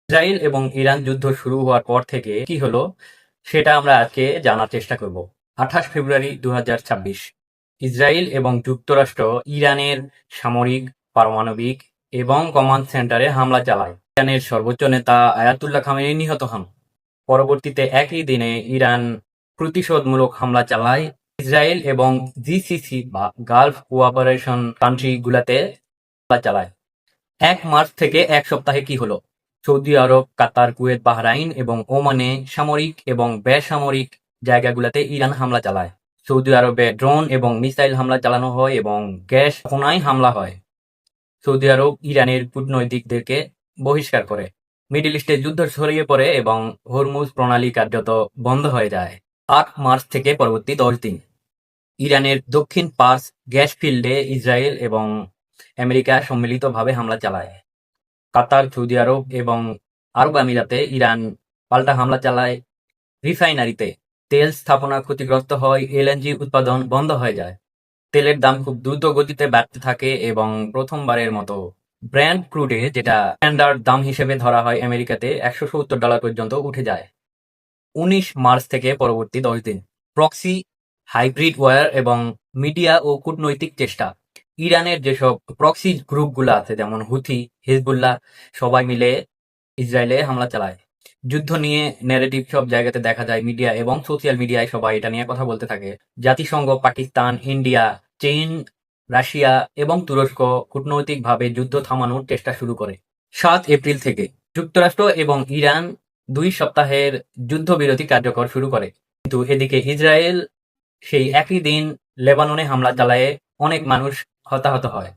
Israel এবং Iran যুদ্ধ শুরু হওয়ার পর থেকে কি হলো সেটা আমরা আজকে জানার চেষ্টা করব। 28 ফেব্রুয়ারি 2026 ইসরায়েল এবং যুক্তরাষ্ট্র ইরানের সামরিক, পারমাণবিক এবং কমান্ড সেন্টারে হামলা চালায়। ইরানের সর্বোচ্চ নেতা আয়াতুল্লাহ খামেনি নিহত হন। পরবর্তীতে একই দিনে ইরান প্রতিশোধমূলক হামলা চালায় ইসরায়েল এবং জিসিসি বা গালফ কোঅপারেশন কান্ট্রিগুলোতে হামলা চালায়। 1 মার্চ থেকে এক সপ্তাহে কি হলো? সৌদি আরব, কাতার, কুয়েত, বাহরাইন এবং ওমানে সামরিক এবং বেসামরিক জায়গাগুলোতে ইরান হামলা চালায়। সৌদি আরবে ড্রোন এবং মিসাইল হামলা চালানো হয় এবং গ্যাস স্থাপনায় হামলা হয়। সৌদি আরব ইরানের কূটনৈতিকদেরকে বহিষ্কার করে। মিডল ইস্টে যুদ্ধ ছড়িয়ে পড়ে এবং হরমুজ প্রণালী কার্যত বন্ধ হয়ে যায়। 8 মার্চ থেকে পরবর্তী 10 দিন ইরানের দক্ষিণ পার্স গ্যাস ফিল্ডে ইসরায়েল এবং আমেরিকা সম্মিলিতভাবে হামলা চালায়। কাতার, সৌদি আরব এবং আরব আমিরাতে ইরান পাল্টা হামলা চালায়। রিফাইনারিতে তেল স্থাপনা ক্ষতিগ্রস্ত হয়, এলএনজি উৎপাদন বন্ধ হয়ে যায়। তেলের দাম খুব দ্রুত গতিতে বাড়তে থাকে এবং প্রথমবারের মতো ব্র্যান্ড ক্রুডে, যেটা স্ট্যান্ডার্ড দাম হিসেবে ধরা হয় আমেরিকাতে, $170 পর্যন্ত উঠে যায়। 19 মার্চ থেকে পরবর্তী 10 দিন প্রক্সি, হাইব্রিড ওয়্যার এবং মিডিয়া ও কূটনৈতিক চেষ্টা। ইরানের যেসব প্রক্সি গ্রুপগুলো আছে যেমন হুথি, হিজবুল্লাহ সবাই মিলে ইসরায়েলে হামলা চালায়। যুদ্ধ নিয়ে ন্যারেটিভ সব জায়গাতে দেখা যায়, মিডিয়া এবং সোশ্যাল মিডিয়ায় সবাই এটা নিয়ে কথা বলতে থাকে। জাতিসংঘ, পাকিস্তান, ইন্ডিয়া, চীন, রাশিয়া এবং তুরস্ক কূটনৈতিকভাবে যুদ্ধ থামানোর চেষ্টা শুরু করে। 7 এপ্রিল থেকে যুক্তরাষ্ট্র এবং ইরান 2 সপ্তাহের যুদ্ধবিরতি কার্যকর শুরু করে। কিন্তু এদিকে ইসরায়েল সেই একই দিন লেবাননে হামলা চালায়ে অনেক মানুষ হতাহত হয়।